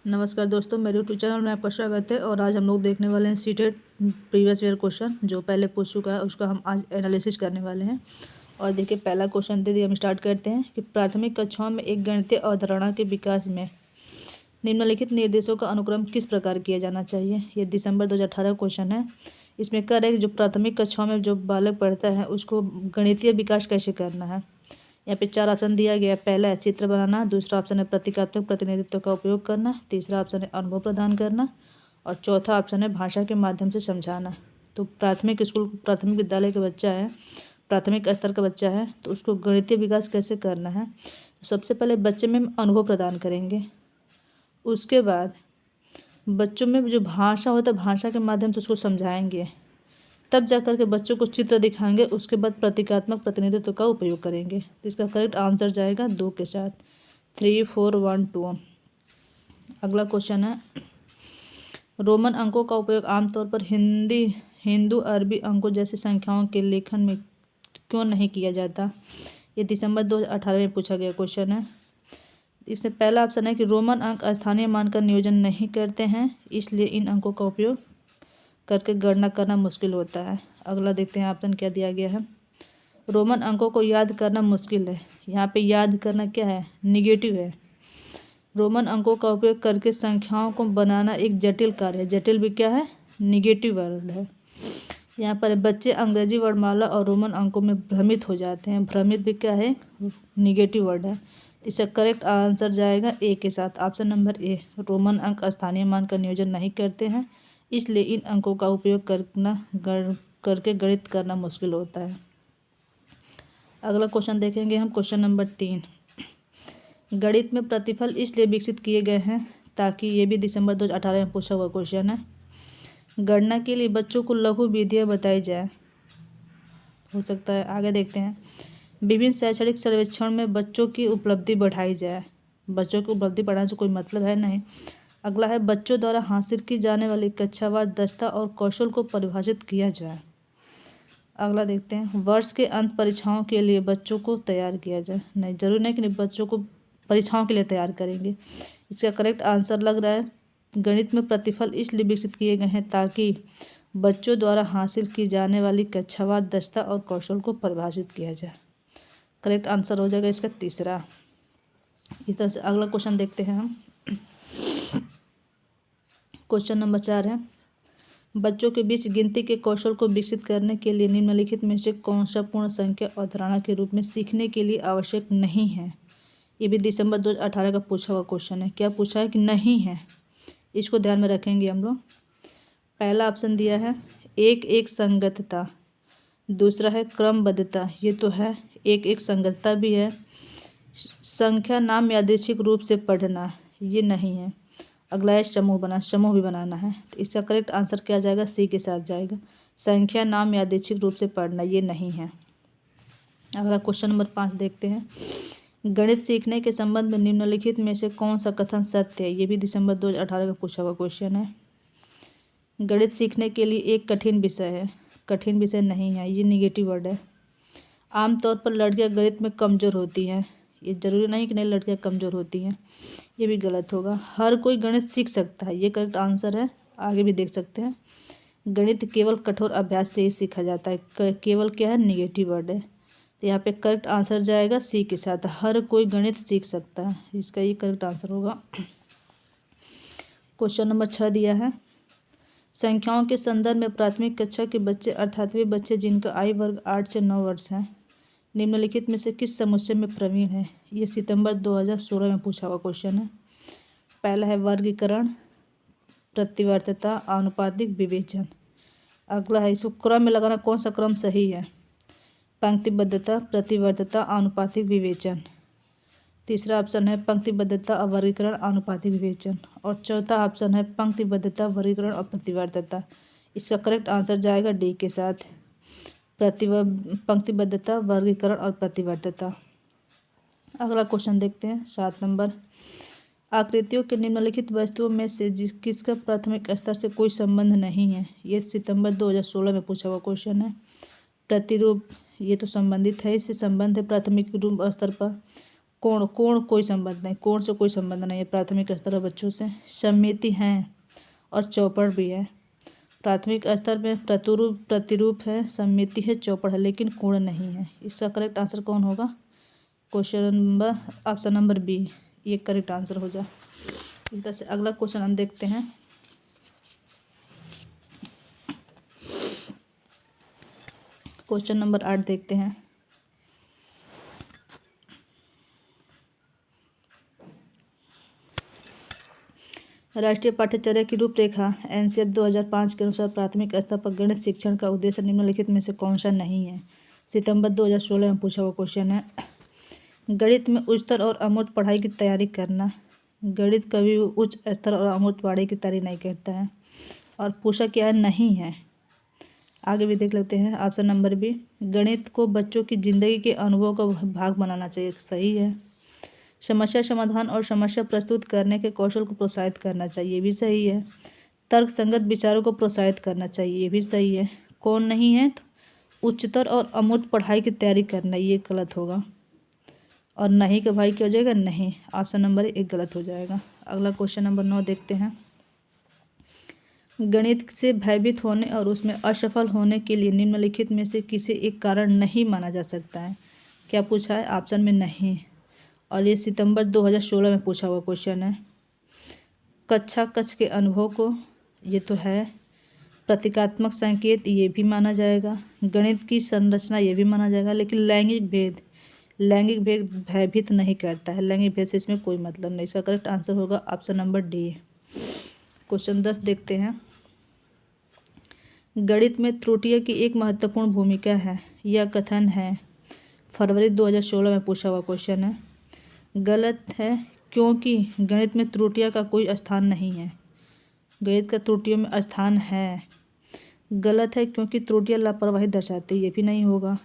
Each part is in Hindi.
नमस्कार दोस्तों, मेरे यूट्यूब चैनल में आपका स्वागत है। और आज हम लोग देखने वाले हैं सीटेट प्रीवियस ईयर क्वेश्चन जो पहले पूछ चुका है, उसका हम आज एनालिसिस करने वाले हैं। और देखिए, पहला क्वेश्चन दे दिए, हम स्टार्ट करते हैं कि प्राथमिक कक्षाओं में एक गणितीय अवधारणा के विकास में निम्नलिखित निर्देशों का अनुक्रम किस प्रकार किया जाना चाहिए। ये दिसंबर 2018 क्वेश्चन है। इसमें कह रहे हैं कि जो प्राथमिक कक्षाओं में जो बालक पढ़ता है उसको गणितीय विकास कैसे करना है। यहाँ पे 4 ऑप्शन दिया गया है। पहला है चित्र बनाना, दूसरा ऑप्शन है प्रतीकात्मक प्रतिनिधित्व का उपयोग करना, तीसरा ऑप्शन है अनुभव प्रदान करना और चौथा ऑप्शन है भाषा के माध्यम से समझाना। तो प्राथमिक विद्यालय का बच्चा है, प्राथमिक स्तर का बच्चा है, तो उसको गणितीय विकास कैसे करना है। तो सबसे पहले बच्चे में हम अनुभव प्रदान करेंगे। उसके बाद बच्चों में जो भाषा होता है, भाषा के माध्यम से उसको समझाएंगे। तब जा कर के बच्चों को चित्र दिखाएंगे। उसके बाद प्रतीकात्मक प्रतिनिधित्व का उपयोग करेंगे। तो इसका करेक्ट आंसर जाएगा 2 के साथ, 3, 4, 1, 2। अगला क्वेश्चन है, रोमन अंकों का उपयोग आमतौर पर हिंदू अरबी अंकों जैसी संख्याओं के लेखन में क्यों नहीं किया जाता। ये दिसंबर 2018 में पूछा गया क्वेश्चन है। इसमें पहला ऑप्शन है कि रोमन अंक स्थानीय मान का नियोजन नहीं करते हैं, इसलिए इन अंकों का उपयोग करके गणना करना मुश्किल होता है। अगला देखते हैं ऑप्शन क्या दिया गया है। रोमन अंकों को याद करना मुश्किल है। यहाँ पे याद करना क्या है, निगेटिव है। रोमन अंकों का उपयोग करके संख्याओं को बनाना एक जटिल कार्य है। जटिल भी क्या है, निगेटिव वर्ड है। यहाँ पर बच्चे अंग्रेजी वर्णमाला और रोमन अंकों में भ्रमित हो जाते हैं। भ्रमित भी क्या है, निगेटिव वर्ड है। इसका करेक्ट आंसर जाएगा ए के साथ, ऑप्शन नंबर ए। रोमन अंक स्थानीय मान का नियोजन नहीं करते हैं, इसलिए इन अंकों का उपयोग करके गणित करना मुश्किल होता है। अगला क्वेश्चन देखेंगे हम, क्वेश्चन नंबर 3। गणित में प्रतिफल इसलिए विकसित किए गए हैं ताकि, ये भी दिसंबर 2018 में पूछा हुआ क्वेश्चन है, गणना के लिए बच्चों को लघु विधियाँ बताई जाए। हो सकता है, आगे देखते हैं, विभिन्न शैक्षणिक सर्वेक्षण में बच्चों की उपलब्धि बढ़ाई जाए। बच्चों की उपलब्धि बढ़ाने से कोई मतलब है नहीं। अगला है, बच्चों द्वारा हासिल की जाने वाली कक्षावार दक्षता और कौशल को परिभाषित किया जाए। अगला देखते हैं, वर्ष के अंत परीक्षाओं के लिए बच्चों को तैयार किया जाए। नहीं, जरूरी नहीं कि बच्चों को परीक्षाओं के लिए तैयार करेंगे। इसका करेक्ट आंसर लग रहा है, गणित में प्रतिफल इसलिए विकसित किए गए हैं ताकि बच्चों द्वारा हासिल की जाने वाली कक्षावार दक्षता और कौशल को परिभाषित किया जाए। करेक्ट आंसर हो जाएगा इसका तीसरा। इस तरह से अगला क्वेश्चन देखते हैं हम। क्वेश्चन नंबर 4 है, बच्चों के बीच गिनती के कौशल को विकसित करने के लिए निम्नलिखित में से कौन सा पूर्ण संख्या अवधारणा के रूप में सीखने के लिए आवश्यक नहीं है। ये भी दिसंबर 2018 का पूछा हुआ क्वेश्चन है। क्या पूछा है कि नहीं है, इसको ध्यान में रखेंगे हम लोग। पहला ऑप्शन दिया है एक संगतता, दूसरा है क्रमबद्धता, ये तो है, एक संगतता भी है। संख्या नाम यादृच्छिक रूप से पढ़ना, ये नहीं है। अगला है समूह भी बनाना है। तो इसका करेक्ट आंसर क्या जाएगा, सी के साथ जाएगा, संख्या नाम यादृच्छिक रूप से पढ़ना, ये नहीं है। अगला क्वेश्चन नंबर 5 देखते हैं, गणित सीखने के संबंध में निम्नलिखित में से कौन सा कथन सत्य है। ये भी दिसंबर 2018 का पूछा हुआ क्वेश्चन है। गणित सीखने के लिए एक कठिन विषय है, कठिन विषय नहीं है, ये निगेटिव वर्ड है। आमतौर पर लड़कियां गणित में कमज़ोर होती हैं, ये जरूरी नहीं कि नहीं लड़कियां कमज़ोर होती हैं, ये भी गलत होगा। हर कोई गणित सीख सकता है, ये करेक्ट आंसर है। आगे भी देख सकते हैं, गणित केवल कठोर अभ्यास से ही सीखा जाता है। केवल क्या है, निगेटिव वर्ड है। तो यहाँ पे करेक्ट आंसर जाएगा सी के साथ, हर कोई गणित सीख सकता है, इसका ये करेक्ट आंसर होगा। क्वेश्चन नंबर 6 दिया है, संख्याओं के संदर्भ में प्राथमिक कक्षा के बच्चे अर्थात वे बच्चे जिनका आयु वर्ग 8 से 9 वर्ष है, निम्नलिखित में से किस समुच्चय में प्रवीण है। ये सितंबर 2016 में पूछा हुआ क्वेश्चन है। पहला है वर्गीकरण, प्रतिवर्तता, आनुपातिक विवेचन। अगला है, इसको क्रम में लगाना, कौन सा क्रम सही है, पंक्तिबद्धता, प्रतिवर्तता, आनुपातिक विवेचन। तीसरा ऑप्शन है पंक्तिबद्धता, वर्गीकरण, आनुपातिक विवेचन। और चौथा ऑप्शन है पंक्तिबद्धता, वर्गीकरण और प्रतिवर्तता। इसका करेक्ट आंसर जाएगा डी के साथ, पंक्तिबद्धता, वर्गीकरण और प्रतिवर्तता। अगला क्वेश्चन देखते हैं 7 नंबर, आकृतियों के निम्नलिखित वस्तुओं में से किसका प्राथमिक स्तर से कोई संबंध नहीं है। ये सितंबर 2016 में पूछा हुआ क्वेश्चन है। प्रतिरूप, ये तो संबंधित है, इससे संबंध है प्राथमिक रूप स्तर पर। कोण कोण कोई संबंध नहीं, कोण से कोई संबंध नहीं है प्राथमिक स्तर पर बच्चों से। सम्मिति हैं और चौपड़ भी है। प्राथमिक स्तर में प्रतिरूप है, सम्मिति है, चौपड़ है, लेकिन कोण नहीं है। इसका करेक्ट आंसर कौन होगा? Question number option number B, ये करेक्ट आंसर हो जाए। इस तरह से अगला क्वेश्चन हम देखते हैं। क्वेश्चन नंबर 8 देखते हैं। राष्ट्रीय पाठ्यचर्या की रूपरेखा एनसीएफ 2005 के अनुसार प्राथमिक स्तर पर गणित शिक्षण का उद्देश्य निम्नलिखित में से कौन सा नहीं है? सितंबर 2016 में पूछा हुआ क्वेश्चन है। गणित में उच्चतर और अमूर्त पढ़ाई की तैयारी करना। गणित कभी उच्च स्तर और अमूर्त पढ़ाई की तैयारी नहीं करता है। और पूछा क्या है? नहीं है। आगे भी देख लेते हैं। ऑप्शन नंबर बी, गणित को बच्चों की जिंदगी के अनुभव का भाग बनाना चाहिए, सही है। समस्या समाधान और समस्या प्रस्तुत करने के कौशल को प्रोत्साहित करना चाहिए, ये भी सही है। तर्क संगत विचारों को प्रोत्साहित करना चाहिए, ये भी सही है। कौन नहीं है? तो उच्चतर और अमूर्त पढ़ाई की तैयारी करना, ये गलत होगा। और नहीं का भाई क्या हो जाएगा? नहीं। ऑप्शन नंबर एक गलत हो जाएगा। अगला क्वेश्चन नंबर 9 देखते हैं। गणित से भयभीत होने और उसमें असफल होने के लिए निम्नलिखित में से किसी एक कारण नहीं माना जा सकता है। क्या पूछा है? ऑप्शन में नहीं। और ये सितंबर 2016 में पूछा हुआ क्वेश्चन है। कक्षा कक्ष के अनुभव को, ये तो है। प्रतीकात्मक संकेत, ये भी माना जाएगा। गणित की संरचना, ये भी माना जाएगा। लेकिन लैंगिक भेद भयभीत नहीं करता है। लैंगिक भेद से इसमें कोई मतलब नहीं। इसका करेक्ट आंसर होगा ऑप्शन नंबर डी। क्वेश्चन 10 देखते हैं। गणित में त्रुटियों की एक महत्वपूर्ण भूमिका है, यह कथन है। फरवरी 2016 में पूछा हुआ क्वेश्चन है। गलत है, क्योंकि गणित में त्रुटियों का कोई स्थान नहीं है। गणित का त्रुटियों में स्थान है। गलत है, क्योंकि त्रुटियां लापरवाही दर्शाती, ये भी नहीं होगा।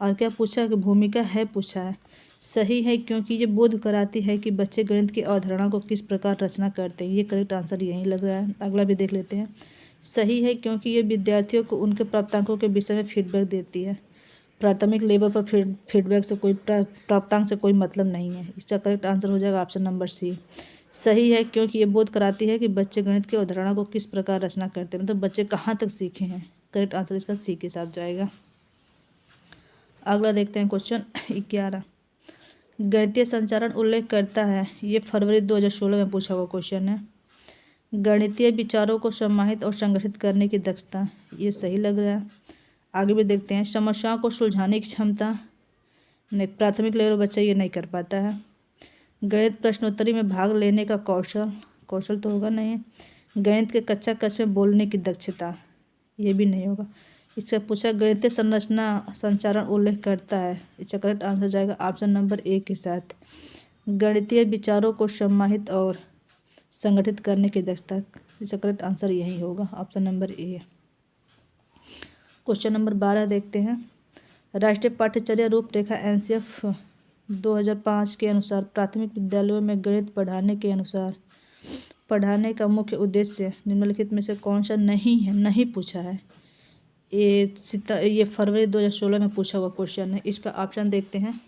और क्या पूछा कि भूमिका है पूछा है। सही है, क्योंकि ये बोध कराती है कि बच्चे गणित की अवधारणा को किस प्रकार रचना करते हैं। ये करेक्ट आंसर यही लग रहा है। अगला भी देख लेते हैं। सही है, क्योंकि ये विद्यार्थियों को उनके प्राप्तांकों के विषय में फीडबैक देती है। प्राथमिक लेवल पर फीडबैक से कोई प्राप्तांक से कोई मतलब नहीं है। इसका करेक्ट आंसर हो जाएगा ऑप्शन नंबर सी। सही है, क्योंकि ये बोध कराती है कि बच्चे गणित की अवधारणा को किस प्रकार रचना करते हैं, मतलब बच्चे कहाँ तक सीखे हैं। करेक्ट आंसर इसका सी के साथ जाएगा। अगला देखते हैं क्वेश्चन 11। गणितीय संचारण उल्लेख करता है, ये फरवरी 2016 में पूछा हुआ क्वेश्चन है। गणितीय विचारों को समाहित और संगठित करने की दक्षता, ये सही लग रहा है। आगे भी देखते हैं। समस्याओं को सुलझाने की क्षमता, नहीं, प्राथमिक लेवल बच्चा ये नहीं कर पाता है। गणित प्रश्नोत्तरी में भाग लेने का कौशल तो होगा नहीं। गणित के कच्चा कच में बोलने की दक्षता, ये भी नहीं होगा। इससे पूछा गणितीय संरचना संचारण उल्लेख करता है। इसका करेक्ट आंसर जाएगा ऑप्शन नंबर ए के साथ। गणितीय विचारों को समाहित और संगठित करने की दक्षता, इसका करेक्ट आंसर यही होगा option number A. Question number 12 देखते हैं। राष्ट्रीय पाठ्यचर्या रूपरेखा एनसीएफ 2005 के अनुसार प्राथमिक विद्यालयों में गणित पढ़ाने का मुख्य उद्देश्य निम्नलिखित में से कौन सा नहीं है? नहीं पूछा है। ये फरवरी 2016 में पूछा हुआ क्वेश्चन है। इसका ऑप्शन देखते हैं।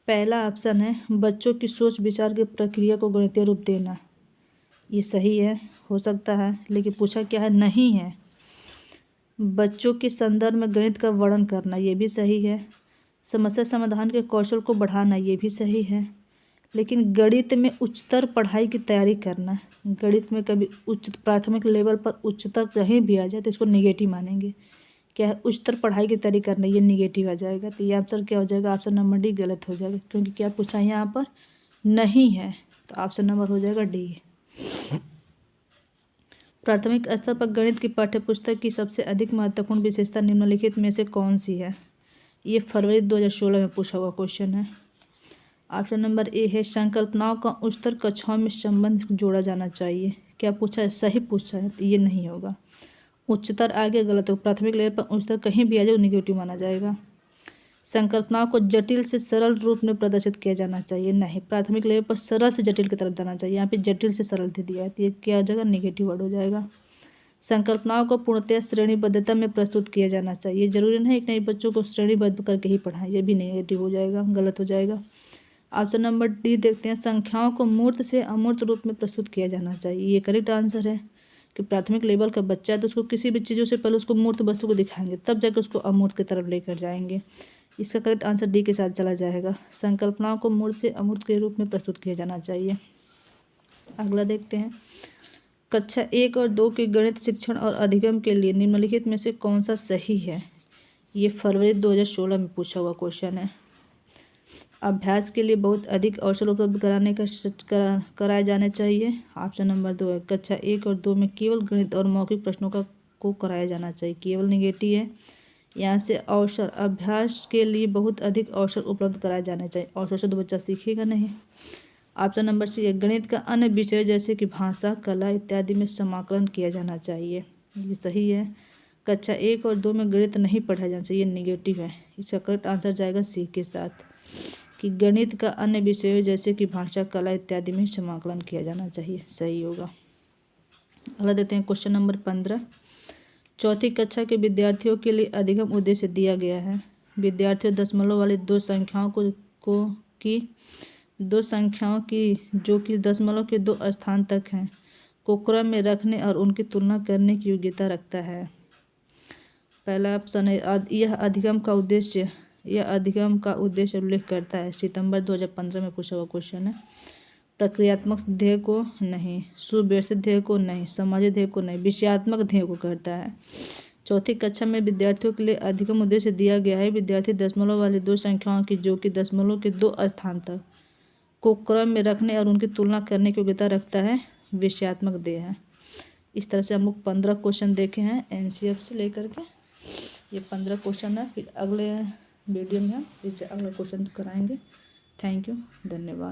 पहला ऑप्शन है बच्चों की सोच विचार की प्रक्रिया को गणितीय रूप देना, ये सही है, हो सकता है। लेकिन पूछा क्या है? नहीं है। बच्चों के संदर्भ में गणित का वर्णन करना, ये भी सही है। समस्या समाधान के कौशल को बढ़ाना, ये भी सही है। लेकिन गणित में उच्चतर पढ़ाई की तैयारी करना, गणित में कभी प्राथमिक लेवल पर उच्चतर कहीं भी आ जाए तो इसको निगेटिव मानेंगे। क्या है? उच्चतर पढ़ाई की तैयारी करना, ये निगेटिव आ जाएगा। तो ये आंसर क्या हो जाएगा? ऑप्शन नंबर डी गलत हो जाएगा, क्योंकि क्या पूछा है यहाँ पर? नहीं है। तो ऑप्शन नंबर हो जाएगा डी। प्राथमिक स्तर पर गणित की पाठ्यपुस्तक की सबसे अधिक महत्वपूर्ण विशेषता निम्नलिखित में से कौन सी है? ये फरवरी 2016 में पूछा हुआ क्वेश्चन है। ऑप्शन नंबर ए है संकल्पनाओं का उच्चतर कक्षाओं में संबंध जोड़ा जाना चाहिए। क्या पूछा है? सही पूछा है, तो ये नहीं होगा। उच्चतर आगे गलत हो। प्राथमिक लेवल पर उच्चतर कहीं भी आ जाए निगेटिव माना जाएगा। संकल्पनाओं को जटिल से सरल रूप में प्रदर्शित किया जाना चाहिए, नहीं। प्राथमिक लेवल पर सरल से जटिल की तरफ जाना चाहिए। यहाँ पे जटिल से सरल दे दिया है, तो ये क्या हो जाएगा? निगेटिव वर्ड हो जाएगा। संकल्पनाओं को पूर्णतः श्रेणीबद्धता में प्रस्तुत किया जाना चाहिए। जरूरी नहीं कि नहीं बच्चों को श्रेणीबद्ध करके ही पढ़ाएं, ये भी नेगेटिव हो जाएगा, गलत हो जाएगा। ऑप्शन नंबर डी देखते हैं, संख्याओं को मूर्त से अमूर्त रूप में प्रस्तुत किया जाना चाहिए। ये करेक्ट आंसर है कि प्राथमिक लेवल का बच्चा है तो उसको किसी भी चीज़ों से पहले उसको मूर्त वस्तु को दिखाएंगे, तब जाकर उसको अमूर्त की तरफ लेकर जाएंगे। इसका करेक्ट आंसर डी के साथ चला जाएगा। संकल्पनाओं को मूर्त से अमूर्त के रूप में प्रस्तुत किया जाना चाहिए। अगला देखते हैं, कक्षा 1 और 2 के गणित शिक्षण और अधिगम के लिए निम्नलिखित में से कौन सा सही है। ये फरवरी 2016 में पूछा हुआ क्वेश्चन है। अभ्यास के लिए बहुत अधिक अवसर उपलब्ध कराए जाने चाहिए। ऑप्शन नंबर 2 है, कक्षा 1 और 2 में केवल गणित और मौखिक प्रश्नों को कराया जाना चाहिए, केवल निगेटिव है। यहाँ से अवसर, अभ्यास के लिए बहुत अधिक अवसर उपलब्ध कराए जाने चाहिए, अवसर से तो बच्चा सीखेगा नहीं। ऑप्शन नंबर सी है, गणित का अन्य विषय जैसे कि भाषा, कला इत्यादि में समाकलन किया जाना चाहिए, ये सही है। कक्षा 1 और 2 में गणित नहीं पढ़ाया जाना चाहिए, निगेटिव है। इसका करेक्ट आंसर जाएगा सी के साथ, कि गणित का अन्य विषयों जैसे कि भाषा, कला इत्यादि में समाकलन किया जाना चाहिए, सही होगा। अगला देते हैं क्वेश्चन नंबर 15। चौथी कक्षा के विद्यार्थियों के लिए अधिगम उद्देश्य दिया गया है। विद्यार्थियों दशमलव वाली दो संख्याओं की जो कि दशमलव के 2 स्थान तक हैं को क्रम में रखने और उनकी तुलना करने की योग्यता रखता है। पहला ऑप्शन है, यह अधिगम का उद्देश्य उल्लेख करता है। सितंबर 2015 में पूछा हुआ क्वेश्चन है। प्रक्रियात्मक ध्येय को नहीं, सुव्यवस्थित ध्येय को नहीं, सामाजिक ध्येय को नहीं, विषयात्मक ध्येय को करता है। चौथी कक्षा में विद्यार्थियों के लिए अधिगम उद्देश्य दिया गया है। विद्यार्थी दशमलव वाली 2 संख्याओं की जो कि दशमलव के 2 स्थान तक को क्रम में रखने और उनकी तुलना करने की योग्यता रखता है, विषयात्मक ध्येय है। इस तरह से हम लोग 15 क्वेश्चन देखे हैं एनसीईआरटी से लेकर के। ये 15 क्वेश्चन है। फिर अगले वीडियो में हम इससे अगला क्वेश्चन कराएंगे। थैंक यू, धन्यवाद।